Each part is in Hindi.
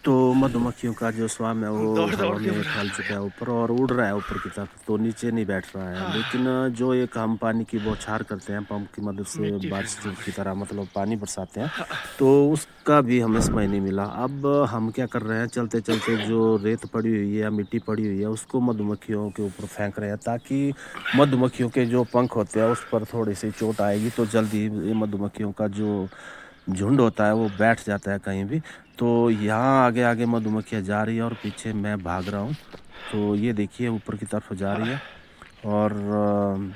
तो मधुमक्खियों का जो स्वाम है वो दौड़ दौड़ हवा के में बुरा फैल हाल हो चुका गया। है ऊपर और उड़ रहा है ऊपर की तरफ, तो नीचे नहीं बैठ रहा है। लेकिन हाँ, जो एक हम पानी की बौछार करते हैं पंप की मदद से, मिट्टी बारिश फेंकना की पड़े। तरह मतलब पानी बरसाते हैं, हाँ, तो उसका भी हमें समय नहीं मिला। अब हम क्या कर रहे हैं, चलते चलते जो रेत पड़ी हुई है या मिट्टी पड़ी हुई है उसको मधुमक्खियों के ऊपर फेंक रहे हैं, ताकि मधुमक्खियों के जो पंख होते हैं उस पर थोड़ी सी चोट आएगी तो जल्दी ये मधुमक्खियों का जो झुंड होता है वो बैठ जाता है कहीं भी। तो यहाँ आगे आगे मधुमक्खियाँ जा रही है और पीछे मैं भाग रहा हूँ। तो ये देखिए ऊपर की तरफ जा रही हाँ, है और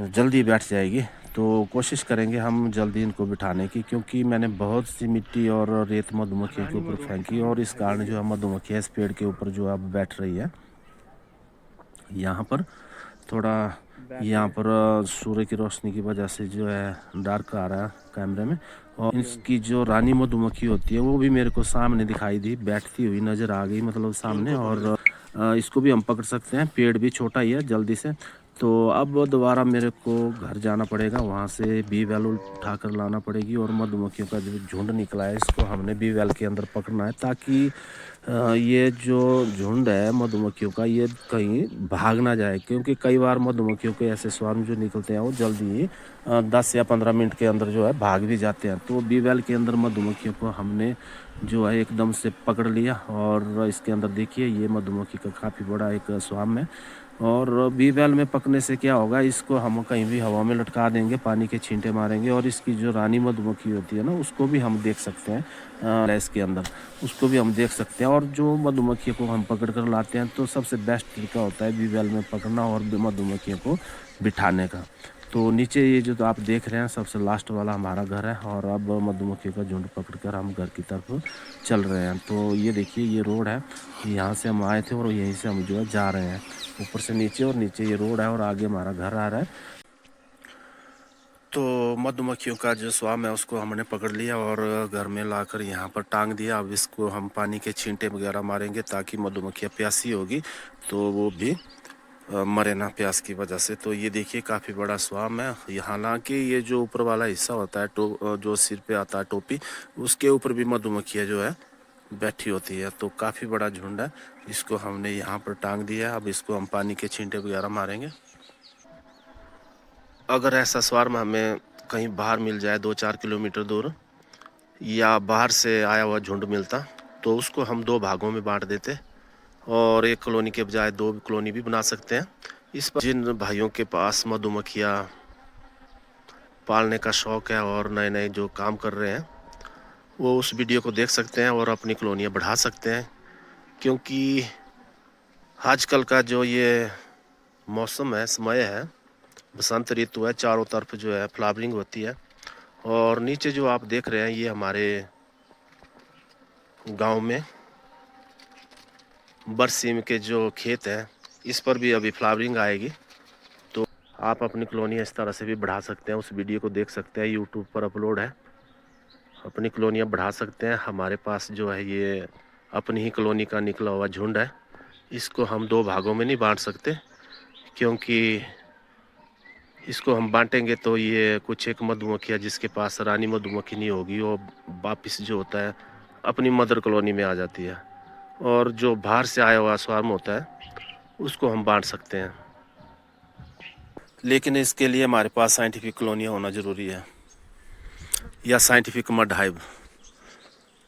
जल्दी बैठ जाएगी। तो कोशिश करेंगे हम जल्दी इनको बिठाने की, क्योंकि मैंने बहुत सी मिट्टी और रेत मधुमक्खियों के रानी ऊपर मधुमक्खी फेंकी भी और इस दिखाई दे कारण रही जो है है। मधुमक्खियाँ इस पेड़ के ऊपर जो अब बैठ रही है। यहाँ पर थोड़ा, बैठ यहाँ गए। पर सूर्य की रोशनी की वजह से जो है डार्क आ रहा है कैमरे में, और झुंड इसकी जो रानी मधुमक्खी होती है वो भी मेरे को सामने दिखाई दी, बैठती हुई नजर आ गई मतलब झुंड सामने। को पकड़ और लो। इसको भी हम पकड़ सकते हैं, पेड़ भी छोटा ही है जल्दी से। तो अब दोबारा मेरे को घर जाना पड़ेगा, वहाँ से बी वेल उठा कर लाना पड़ेगी और मधुमक्खियों का जो झुंड निकला है इसको हमने बी वेल के अंदर पकड़ना है, ताकि ये जो झुंड है मधुमक्खियों का ये कहीं भाग ना जाए। क्योंकि कई बार मधुमक्खियों के ऐसे स्वार्म जो निकलते हैं वो जल्दी ही 10 या 15 मिनट के अंदर जो है भाग भी जाते हैं। तो बी वेल के अंदर मधुमक्खियों को हमने जो है एकदम से पकड़ लिया और इसके अंदर देखिए ये मधुमक्खी का काफ़ी बड़ा एक स्वार्म है। और बी वेल में पकने से क्या होगा, इसको हम कहीं भी हवा में लटका देंगे, पानी के छींटे मारेंगे और इसकी जो रानी मधुमक्खी होती है ना उसको भी हम देख सकते हैं इसके अंदर, उसको भी हम देख सकते हैं। और जो मधुमक्खियों को हम पकड़ कर लाते हैं तो सबसे बेस्ट तरीका होता है बी वेल में पकड़ना और मधुमक्खियों को बिठाने का। तो नीचे ये जो तो आप देख रहे हैं सबसे लास्ट वाला हमारा घर है, और अब मधुमक्खियों का झुंड पकड़कर हम घर की तरफ चल रहे हैं। तो ये देखिए ये रोड है, यहाँ से हम आए थे और यहीं से हम जो है जा रहे हैं ऊपर से नीचे, और नीचे ये रोड है और आगे हमारा घर आ रहा है। तो मधुमक्खियों का जो स्वाम है उसको हमने पकड़ लिया और घर में लाकर यहाँ पर टांग दिया। अब इसको हम पानी के छींटे वगैरह मारेंगे, ताकि मधुमक्खियाँ प्यासी होगी तो वो भी मरे ना प्यास की वजह से। तो ये देखिए काफ़ी बड़ा स्वाम है। हालांकि ये जो ऊपर वाला हिस्सा होता है जो सिर पे आता है टोपी, उसके ऊपर भी मधुमक्खियाँ जो है बैठी होती है। तो काफ़ी बड़ा झुंड है, इसको हमने यहाँ पर टांग दिया है। अब इसको हम पानी के छींटे वगैरह मारेंगे। अगर ऐसा स्वार्म हमें कहीं बाहर मिल जाए 2-4 किलोमीटर दूर, या बाहर से आया हुआ झुंड मिलता, तो उसको हम दो भागों में बांट देते और एक कॉलोनी के बजाय दो कॉलोनी भी बना सकते हैं। इस पर जिन भाइयों के पास मधुमक्खियाँ पालने का शौक है और नए नए जो काम कर रहे हैं, वो उस वीडियो को देख सकते हैं और अपनी कॉलोनियाँ बढ़ा सकते हैं। क्योंकि आजकल का जो ये मौसम है, समय है, बसंत ऋतु है, चारों तरफ जो है फ्लावरिंग होती है। और नीचे जो आप देख रहे हैं ये हमारे गांव में बरसीम के जो खेत हैं, इस पर भी अभी फ्लावरिंग आएगी। तो आप अपनी कॉलोनियाँ इस तरह से भी बढ़ा सकते हैं, उस वीडियो को देख सकते हैं, यूट्यूब पर अपलोड है। अपनी कॉलोनियाँ बढ़ा सकते हैं। हमारे पास जो है ये अपनी ही कॉलोनी का निकला हुआ झुंड है, इसको हम दो भागों में नहीं बांट सकते, क्योंकि इसको हम बांटेंगे तो ये कुछ एक मधुमक्खियाँ जिसके पास रानी मधुमक्खी नहीं होगी वो वापस जो होता है अपनी मदर कॉलोनी में आ जाती है, और जो बाहर से आया हुआ स्वार्म होता है उसको हम बांट सकते हैं। लेकिन इसके लिए हमारे पास साइंटिफिक कॉलोनियाँ होना ज़रूरी है, या साइंटिफिक मड हाइव,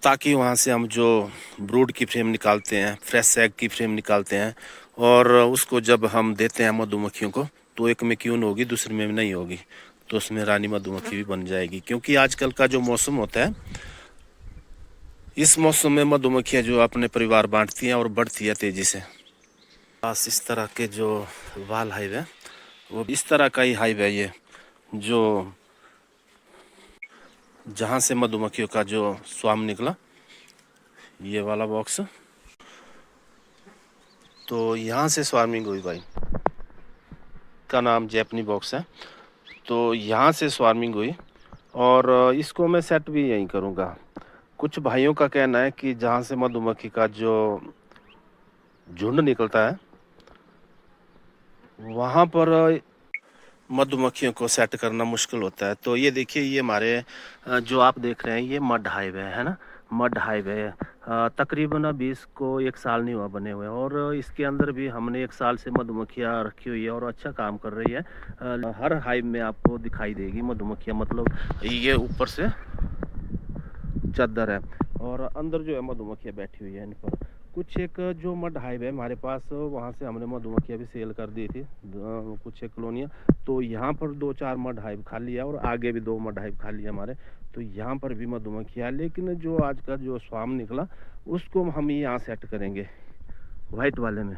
ताकि वहाँ से हम जो ब्रूड की फ्रेम निकालते हैं, फ्रेश एग की फ्रेम निकालते हैं, और उसको जब हम देते हैं मधुमक्खियों को, तो एक में क्यून होगी दूसरे में नहीं होगी, तो उसमें रानी मधुमक्खी भी बन जाएगी। क्योंकि आजकल का जो मौसम होता है, इस मौसम में मधुमक्खियाँ जो अपने परिवार बांटती हैं और बढ़ती है तेज़ी से। पास इस तरह के जो वाल हाइव है वो इस तरह का ही हाइव है ये, जो जहाँ से मधुमक्खियों का जो स्वाम निकला, ये वाला बॉक्स, तो यहाँ से स्वार्मिंग हुई भाई, का नाम जैपनी बॉक्स है। तो यहाँ से स्वार्मिंग हुई और इसको मैं सेट भी यहीं करूँगा। कुछ भाइयों का कहना है कि जहाँ से मधुमक्खी का जो झुंड निकलता है वहाँ पर मधुमक्खियों को सेट करना मुश्किल होता है। तो ये देखिए ये हमारे जो आप देख रहे हैं ये मड हाइव है ना, मड हाइव है। तकरीबन अभी इसको 1 साल नहीं हुआ बने हुए, और इसके अंदर भी हमने 1 साल से मधुमक्खियाँ रखी हुई है और अच्छा काम कर रही है। हर हाइव में आपको दिखाई देगी मधुमक्खियाँ, मतलब ये ऊपर से चादर है और अंदर जो है मधुमक्खियाँ बैठी हुई है इन पर। कुछ एक जो मड हाइव है हमारे पास, वहाँ से हमने मधुमक्खियाँ भी सेल कर दी थी, कुछ एक कॉलोनियाँ। तो यहाँ पर 2-4 मड हाइव खाली है और आगे भी 2 मड हाइव खाली है हमारे। तो यहाँ पर भी मधुमक्खियाँ, लेकिन जो आज का जो स्वाम निकला उसको हम यहाँ सेट करेंगे वाइट वाले में।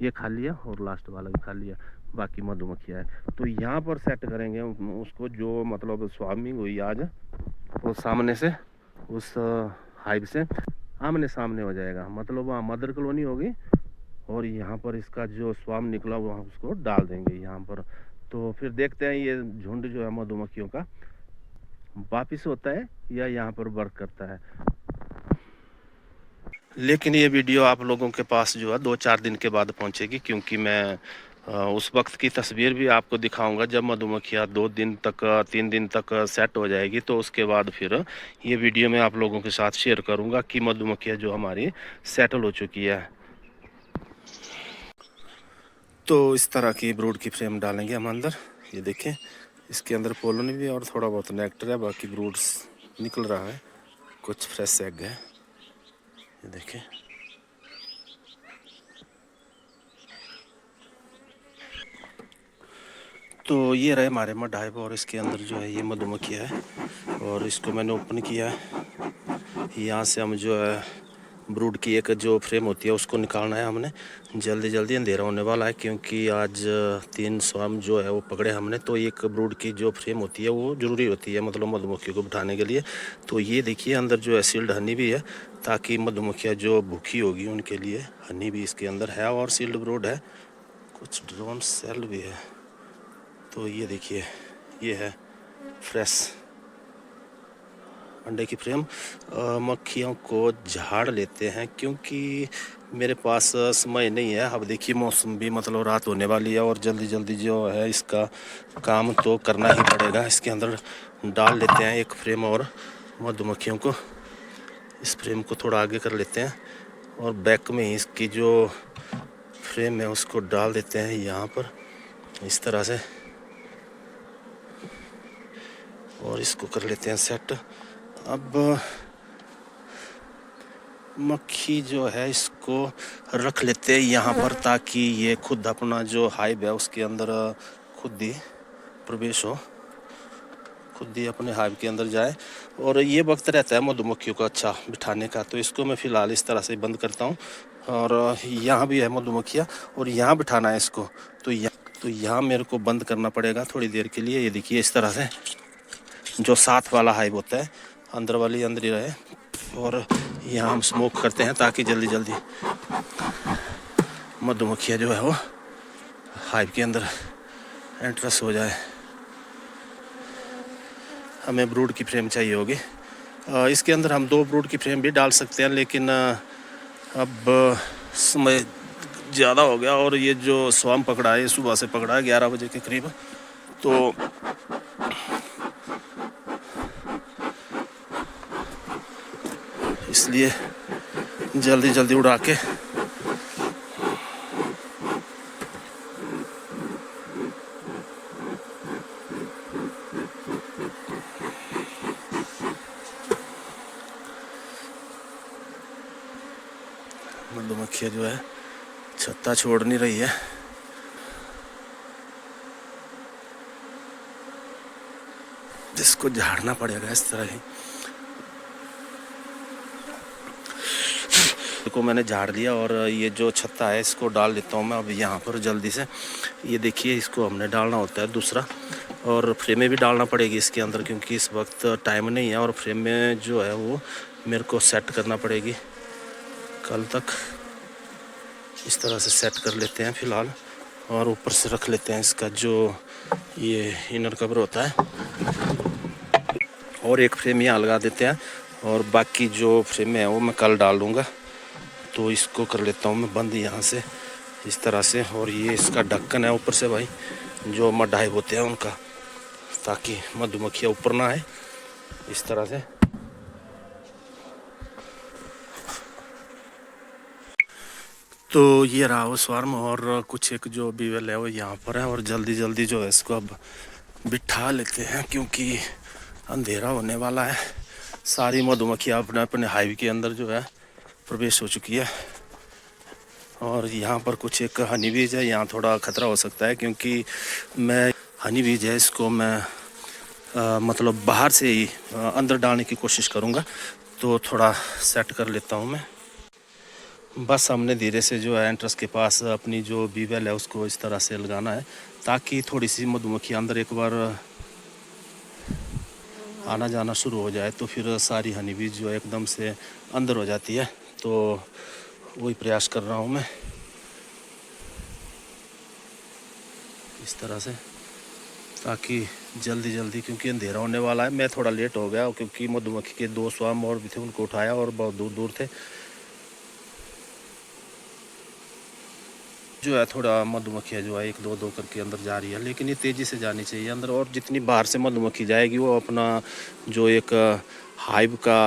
ये खाली है और लास्ट वाला भी खाली है, बाकी मधुमक्खियाँ है। तो यहाँ पर सेट करेंगे उसको, जो मतलब स्वामिंग हुई आज वो सामने से उस हाइव से आमने सामने हो जाएगा, मतलब वहाँ मदर कॉलोनी होगी और यहाँ पर इसका जो स्वाम निकला वहाँ उसको डाल देंगे यहाँ पर। तो फिर देखते हैं ये झुंड जो है मधुमक्खियों का वापिस होता है या यहाँ पर वर्क करता है। लेकिन ये वीडियो आप लोगों के पास जो है 2-4 दिन के बाद पहुँचेगी, क्योंकि मैं उस वक्त की तस्वीर भी आपको दिखाऊंगा जब मधुमक्खियाँ 2 दिन तक 3 दिन तक सेट हो जाएगी। तो उसके बाद फिर ये वीडियो मैं आप लोगों के साथ शेयर करूंगा कि मधुमक्खियाँ जो हमारी सेटल हो चुकी है। तो इस तरह की ब्रूड की फ्रेम डालेंगे हम अंदर। ये देखें, इसके अंदर पोलन भी और थोड़ा बहुत नेक्टर है, बाकी ब्रूड्स निकल रहा है, कुछ फ्रेश एग है। ये देखें, तो ये रहे हमारे मड हाइव और इसके अंदर जो है ये मधुमक्खियाँ है और इसको मैंने ओपन किया है। यहाँ से हम जो है ब्रूड की एक जो फ्रेम होती है उसको निकालना है हमने। जल्दी जल्दी अंधेरा होने वाला है, क्योंकि आज 3 स्वाम जो है वो पकड़े हमने। तो एक ब्रूड की जो फ्रेम होती है वो ज़रूरी होती है, मतलब मधुमक्खियों को बिठाने के लिए। तो ये देखिए अंदर जो है सील्ड हनी भी है, ताकि मधुमक्खियाँ जो भूखी होगी उनके लिए हनी भी इसके अंदर है, और सील्ड ब्रूड है, कुछ ड्रोन सेल भी है। तो ये देखिए, ये है फ्रेश अंडे की फ्रेम। मक्खियों को झाड़ लेते हैं, क्योंकि मेरे पास समय नहीं है। अब देखिए मौसम भी मतलब रात होने वाली है और जल्दी जल्दी जो है इसका काम तो करना ही पड़ेगा। इसके अंदर डाल लेते हैं एक फ्रेम और मधुमक्खियों को, इस फ्रेम को थोड़ा आगे कर लेते हैं और बैक में इसकी जो फ्रेम है उसको डाल देते हैं यहाँ पर इस तरह से, और इसको कर लेते हैं सेट। अब मक्खी जो है इसको रख लेते हैं यहाँ पर, ताकि ये खुद अपना जो हाइव है उसके अंदर खुद ही प्रवेश हो, खुद ही अपने हाइव के अंदर जाए। और ये वक्त रहता है मधुमक्खियों का अच्छा बिठाने का। तो इसको मैं फ़िलहाल इस तरह से बंद करता हूँ, और यहाँ भी है मधुमक्खियाँ और यहाँ बिठाना है इसको। तो यहाँ मेरे को बंद करना पड़ेगा थोड़ी देर के लिए। ये देखिए इस तरह से जो साथ वाला हाइव होता है अंदर वाली अंदर ही रहे, और यहाँ हम स्मोक करते हैं ताकि जल्दी जल्दी मधुमक्खियाँ जो है वो हाइव के अंदर एंट्रेंस हो जाए। हमें ब्रूड की फ्रेम चाहिए होगी। इसके अंदर हम 2 ब्रूड की फ्रेम भी डाल सकते हैं, लेकिन अब समय ज़्यादा हो गया और ये जो स्वाम पकड़ा है सुबह से पकड़ा है 11 बजे के करीब। तो इसलिए जल्दी जल्दी उड़ा के मधुमक्खियाँ जो है छत्ता छोड़ नहीं रही है। जिसको झाड़ना पड़ेगा इस तरह ही। को मैंने झाड़ दिया और ये जो छत्ता है इसको डाल देता हूँ मैं अब यहाँ पर जल्दी से। ये देखिए इसको हमने डालना होता है दूसरा, और फ्रेम में भी डालना पड़ेगी इसके अंदर, क्योंकि इस वक्त टाइम नहीं है और फ्रेम में जो है वो मेरे को सेट करना पड़ेगी कल तक। इस तरह से सेट कर लेते हैं फ़िलहाल, और ऊपर से रख लेते हैं इसका जो ये इनर कवर होता है, और एक फ्रेम यहाँ लगा देते हैं, और बाकी जो फ्रेम है वो मैं कल डाल दूँगा। तो इसको कर लेता हूँ मैं बंद यहाँ से इस तरह से। और ये इसका ढक्कन है ऊपर से भाई, जो मड हाइव होते हैं उनका, ताकि मधुमक्खियाँ ऊपर ना आए इस तरह से। तो ये रहा वो स्वार्म, और कुछ एक जो बीवल है वो यहाँ पर है, और जल्दी जल्दी जो है इसको अब बिठा लेते हैं क्योंकि अंधेरा होने वाला है। सारी मधुमक्खियाँ अपने अपने हाइव के अंदर जो है प्रवेश हो चुकी है। और यहाँ पर कुछ एक हनी बीज है, यहाँ थोड़ा ख़तरा हो सकता है क्योंकि मैं हनी बीज है इसको मैं मतलब बाहर से ही अंदर डालने की कोशिश करूँगा, तो थोड़ा सेट कर लेता हूँ मैं। बस हमने धीरे से जो है एंट्रेंस के पास अपनी जो बीवेल है उसको इस तरह से लगाना है ताकि थोड़ी सी मधुमक्खी अंदर एक बार आना जाना शुरू हो जाए तो फिर सारी हनी बीज जो है एकदम से अंदर हो जाती है। तो वही प्रयास कर रहा हूँ मैं इस तरह से, ताकि जल्दी जल्दी, क्योंकि अंधेरा होने वाला है। मैं थोड़ा लेट हो गया क्योंकि मधुमक्खी के 2 स्वाम और भी थे, उनको उठाया और बहुत दूर दूर थे। जो है थोड़ा मधुमक्खियाँ जो है 1-2 करके अंदर जा रही है, लेकिन ये तेज़ी से जानी चाहिए अंदर। और जितनी बाहर से मधुमक्खी जाएगी वो अपना जो एक हाइव का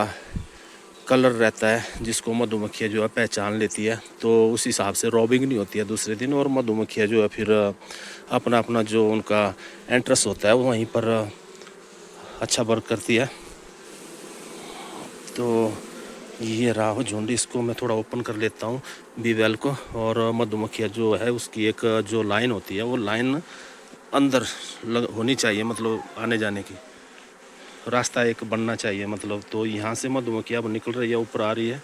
कलर रहता है जिसको मधुमक्खियाँ जो है पहचान लेती है, तो उस हिसाब से रॉबिंग नहीं होती है दूसरे दिन, और मधुमक्खियाँ जो है फिर अपना अपना जो उनका एंट्रेंस होता है वो वहीं पर अच्छा वर्क करती है। तो ये रहा हो झुंड, इसको मैं थोड़ा ओपन कर लेता हूँ बीवेल को। और मधुमक्खियाँ जो है उसकी एक जो लाइन होती है वो लाइन अंदर होनी चाहिए, मतलब आने जाने की रास्ता एक बनना चाहिए मतलब। तो यहाँ से मधुमक्खियाँ अब निकल रही है, ऊपर आ रही है।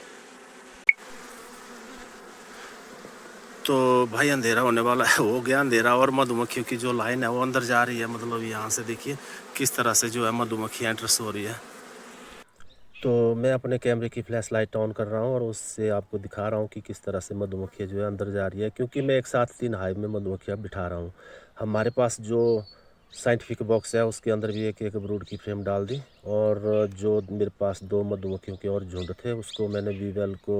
तो भाई अंधेरा होने वाला है, हो गया अंधेरा, और मधुमक्खियों की जो लाइन है वो अंदर जा रही है। मतलब यहाँ से देखिए किस तरह से जो है मधुमक्खियाँ एंट्रेंस हो रही है। तो मैं अपने कैमरे की फ्लैश लाइट ऑन कर रहा हूँ और उससे आपको दिखा रहा हूँ कि किस तरह से मधुमक्खियाँ जो है अंदर जा रही है, क्योंकि मैं एक साथ 3 हाइव में मधुमक्खियाँ बिठा रहा हूँ। हमारे पास जो साइंटिफिक बॉक्स है उसके अंदर भी एक एक ब्रूड की फ्रेम डाल दी, और जो मेरे पास 2 मधुमक्खियों के और झुंड थे उसको मैंने वीवेल को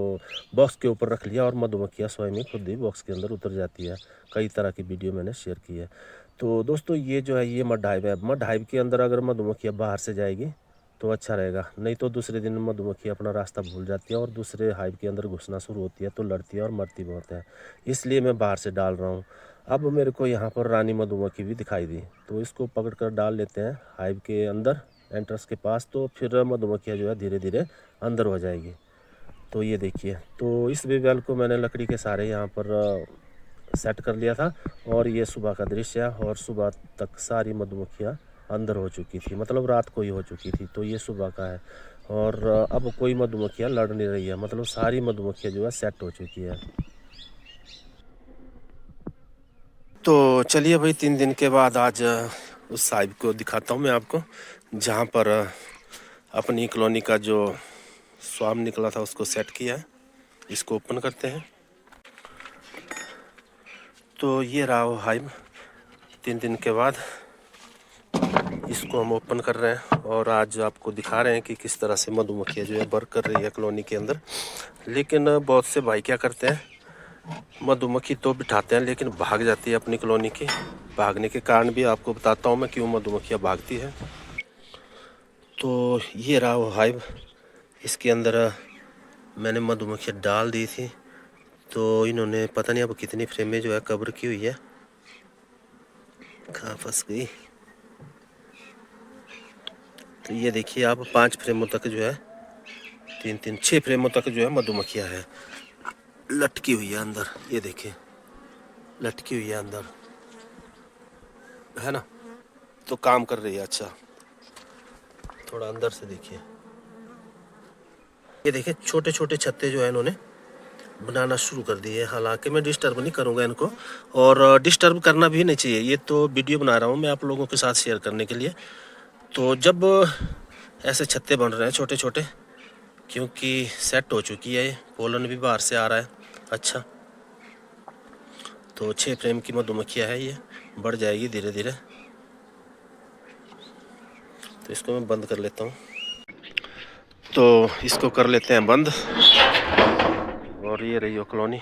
बॉक्स के ऊपर रख लिया, और मधुमक्खियाँ स्वयं ही खुद ही बॉक्स के अंदर उतर जाती है। कई तरह की वीडियो मैंने शेयर की है। तो दोस्तों ये जो है ये मड हाइव है। मड हाइव के अंदर अगर मधुमक्खियाँ बाहर से जाएगी तो अच्छा रहेगा, नहीं तो दूसरे दिन मधुमक्खी अपना रास्ता भूल जाती है और दूसरे हाइव के अंदर घुसना शुरू होती है, तो लड़ती है और मरती बहुत है। इसलिए मैं बाहर से डाल रहा हूँ। अब मेरे को यहाँ पर रानी मधुमक्खी भी दिखाई दी, तो इसको पकड़ कर डाल लेते हैं हाइव के अंदर एंट्रेंस के पास, तो फिर मधुमक्खियाँ जो है धीरे धीरे अंदर हो जाएगी। तो ये देखिए, तो इस बेबेल को मैंने लकड़ी के सहारे यहाँ पर सेट कर लिया था, और ये सुबह का दृश्य है। और सुबह तक सारी मधुमक्खियाँ अंदर हो चुकी थी, मतलब रात को ही हो चुकी थी। तो ये सुबह का है, और अब कोई मधुमक्खियाँ लड़ नहीं रही है, मतलब सारी मधुमक्खियाँ जो है सेट हो चुकी है। तो चलिए भाई 3 दिन के बाद आज उस साहिब को दिखाता हूँ मैं आपको, जहाँ पर अपनी कॉलोनी का जो स्वाम निकला था उसको सेट किया है। इसको ओपन करते हैं। तो ये रहा वो हाइव 3 दिन के बाद, इसको हम ओपन कर रहे हैं और आज आपको दिखा रहे हैं कि किस तरह से मधुमक्खियाँ जो है वर्क कर रही है कॉलोनी के अंदर। लेकिन बहुत से भाई क्या करते हैं, मधुमक्खी तो बिठाते हैं लेकिन भाग जाती है अपनी कॉलोनी की। भागने के कारण भी आपको बताता हूँ मैं क्यों मधुमक्खियाँ भागती है। तो ये रहा वो हाइव, इसके अंदर मैंने मधुमक्खियाँ डाल दी थी, तो इन्होंने पता नहीं अब कितनी फ्रेमें जो है कवर की हुई है, कहाँ फंस गई। तो ये देखिए आप 5 फ्रेमों तक जो है 3-3 6 फ्रेमों तक जो है मधुमक्खियाँ है लटकी हुई है अंदर। ये देखिए लटकी हुई है अंदर, है ना। तो काम कर रही है अच्छा। थोड़ा अंदर से देखिए, ये देखिए छोटे छोटे छत्ते जो है इन्होंने बनाना शुरू कर दिए। हालांकि मैं डिस्टर्ब नहीं करूंगा इनको, और डिस्टर्ब करना भी नहीं चाहिए। ये तो वीडियो बना रहा हूँ मैं आप लोगों के साथ शेयर करने के लिए। तो जब ऐसे छत्ते बन रहे हैं छोटे छोटे, क्योंकि सेट हो चुकी है, पोलन भी बाहर से आ रहा है अच्छा। तो 6 फ्रेम की मधुमक्खियाँ है, ये बढ़ जाएगी धीरे धीरे। तो इसको मैं बंद कर लेता हूँ। तो इसको कर लेते हैं बंद, और ये रही हो कॉलोनी।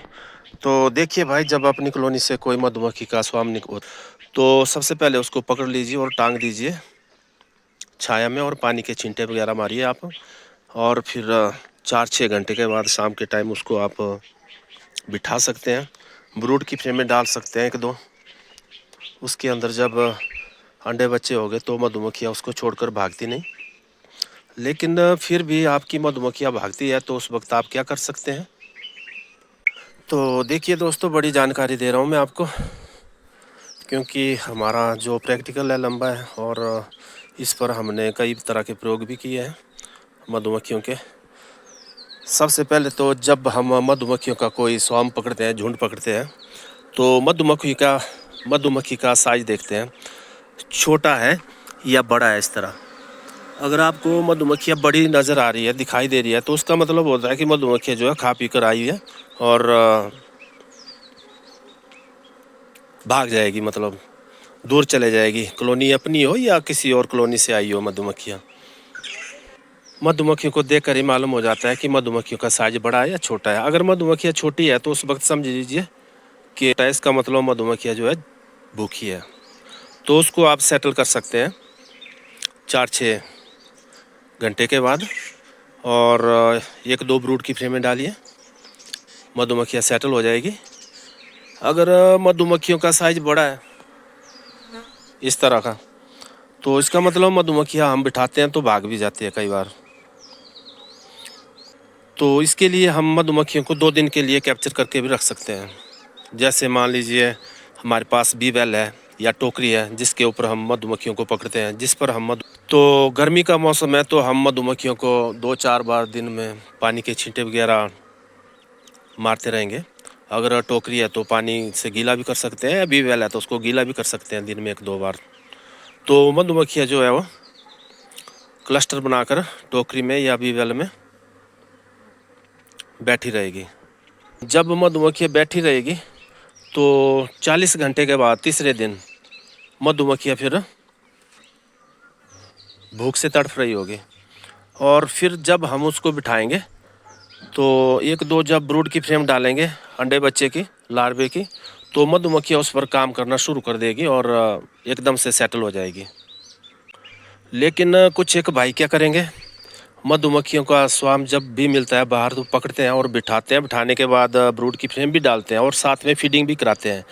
तो देखिए भाई, जब अपनी कॉलोनी से कोई मधुमक्खी का स्वाम निकल, तो सबसे पहले उसको पकड़ लीजिए और टांग दीजिए छाया में, और पानी के छींटे वगैरह मारिए आप। और फिर 4-6 घंटे के बाद शाम के टाइम उसको आप बिठा सकते हैं, ब्रूड की फ्रेम में डाल सकते हैं 1-2। उसके अंदर जब अंडे बच्चे हो गए तो मधुमक्खियाँ उसको छोड़कर भागती नहीं। लेकिन फिर भी आपकी मधुमक्खियाँ भागती है तो उस वक्त आप क्या कर सकते हैं। तो देखिए दोस्तों, बड़ी जानकारी दे रहा हूँ मैं आपको, क्योंकि हमारा जो प्रैक्टिकल है लंबा है और इस पर हमने कई तरह के प्रयोग भी किए हैं मधुमक्खियों के। सबसे पहले तो जब हम मधुमक्खियों का कोई स्वाम पकड़ते हैं, झुंड पकड़ते हैं, तो मधुमक्खी का साइज देखते हैं, छोटा है या बड़ा है। इस तरह अगर आपको मधुमक्खियाँ बड़ी नज़र आ रही है, दिखाई दे रही है, तो उसका मतलब होता है कि मधुमक्खियाँ जो है खा पी कर आई है और भाग जाएगी, मतलब दूर चले जाएगी, कॉलोनी अपनी हो या किसी और कॉलोनी से आई हो मधुमक्खियाँ। मधुमक्खियों को देखकर ही मालूम हो जाता है कि मधुमक्खियों का साइज बड़ा है या छोटा है। अगर मधुमक्खियाँ छोटी है तो उस वक्त समझ लीजिए कि इसका मतलब मधुमक्खियाँ जो है भूखी है। तो उसको आप सेटल कर सकते हैं 4-6 घंटे के बाद, और 1-2 ब्रूड की फ्रेम में डालिए, मधुमक्खियाँ सेटल हो जाएगी। अगर मधुमक्खियों का साइज बड़ा है इस तरह का, तो इसका मतलब मधुमक्खियाँ हम बिठाते हैं तो भाग भी जाती है कई बार। तो इसके लिए हम मधुमक्खियों को 2 दिन के लिए कैप्चर करके भी रख सकते हैं। जैसे मान लीजिए हमारे पास बी वेल है या टोकरी है जिसके ऊपर हम मधुमक्खियों को पकड़ते हैं, जिस पर हम तो गर्मी का मौसम है तो हम मधुमक्खियों को 2-4 बार दिन में पानी के छींटे वगैरह मारते रहेंगे। अगर टोकरी है तो पानी से गीला भी कर सकते हैं, बी वेल है तो उसको गीला भी कर सकते हैं दिन में 1-2 बार। तो मधुमक्खियाँ जो है वो क्लस्टर बनाकर टोकरी में या बी वेल में बैठी रहेगी। जब मधुमक्खियाँ बैठी रहेगी तो 40 घंटे के बाद तीसरे दिन मधुमक्खियाँ फिर भूख से तड़फ रही होगी, और फिर जब हम उसको बिठाएंगे तो 1-2 जब ब्रूड की फ्रेम डालेंगे अंडे बच्चे की, लार्वे की, तो मधुमक्खियाँ उस पर काम करना शुरू कर देगी और एकदम से सेटल हो जाएगी। लेकिन कुछ एक भाई क्या करेंगे, मधुमक्खियों का स्वाम जब भी मिलता है बाहर तो पकड़ते हैं और बिठाते हैं, बिठाने के बाद ब्रूड की फ्रेम भी डालते हैं और साथ में फीडिंग भी कराते हैं।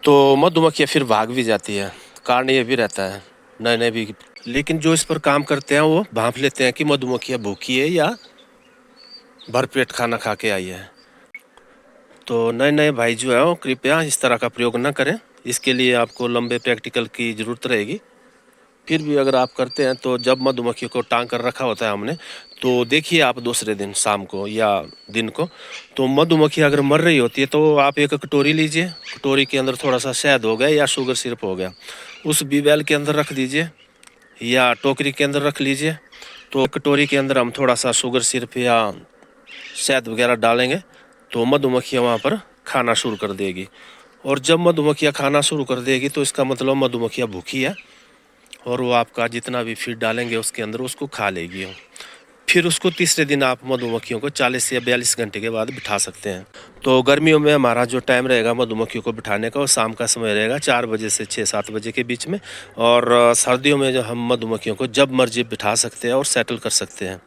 तो मधुमक्खियाँ फिर भाग भी जाती है, कारण ये भी रहता है नए नए भी। लेकिन जो इस पर काम करते हैं वो भांप लेते हैं कि मधुमक्खियाँ भूखी है या भरपेट खाना खा के आई है। तो नए नए भाई जो है वो कृपया इस तरह का प्रयोग न करें, इसके लिए आपको लंबे प्रैक्टिकल की ज़रूरत रहेगी। फिर भी अगर आप करते हैं तो जब मधुमक्खियों को टांग कर रखा होता है हमने, तो देखिए आप दूसरे दिन शाम को या दिन को, तो मधुमक्खी अगर मर रही होती है तो आप एक कटोरी लीजिए, कटोरी के अंदर थोड़ा सा शहद हो गया या शुगर सिरप हो गया, उस बी वेल के अंदर रख दीजिए या टोकरी के अंदर रख लीजिए। तो कटोरी के अंदर हम थोड़ा सा शुगर सिरप या शहद वगैरह डालेंगे तो मधुमक्खियाँ वहाँ पर खाना शुरू कर देगी, और जब मधुमक्खियाँ खाना शुरू कर देगी तो इसका मतलब मधुमक्खियाँ भूखी है और वो आपका जितना भी फीड डालेंगे उसके अंदर उसको खा लेगी। फिर उसको तीसरे दिन आप मधुमक्खियों को 40 या 42 घंटे के बाद बिठा सकते हैं। तो गर्मियों में हमारा जो टाइम रहेगा मधुमक्खियों को बिठाने का वो शाम का समय रहेगा 4 बजे से 6-7 बजे के बीच में, और सर्दियों में जो हम मधुमक्खियों को जब मर्जी बिठा सकते हैं और सेटल कर सकते हैं,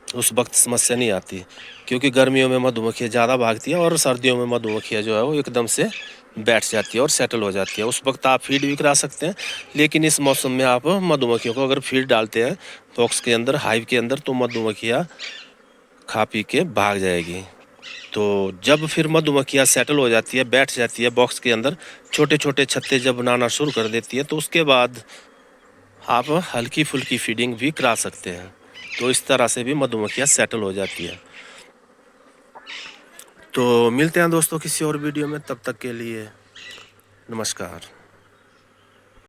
उस वक्त समस्या नहीं आती, क्योंकि गर्मियों में मधुमक्खियाँ ज़्यादा भागती है और सर्दियों में मधुमक्खियाँ जो है वो एकदम से बैठ जाती है और सेटल हो जाती है। उस वक्त आप फीड भी करा सकते हैं, लेकिन इस मौसम में आप मधुमक्खियों को अगर फीड डालते हैं बॉक्स के अंदर, हाइव के अंदर, तो मधुमक्खियाँ खा पी के भाग जाएगी। तो जब फिर मधुमक्खियाँ सेटल हो जाती है, बैठ जाती है बॉक्स के अंदर, छोटे छोटे छत्ते जब बनाना शुरू कर देती है, तो उसके बाद आप हल्की फुल्की फीडिंग भी करा सकते हैं। तो इस तरह से भी मधुमक्खियाँ सेटल हो जाती है। तो मिलते हैं दोस्तों किसी और वीडियो में, तब तक के लिए नमस्कार।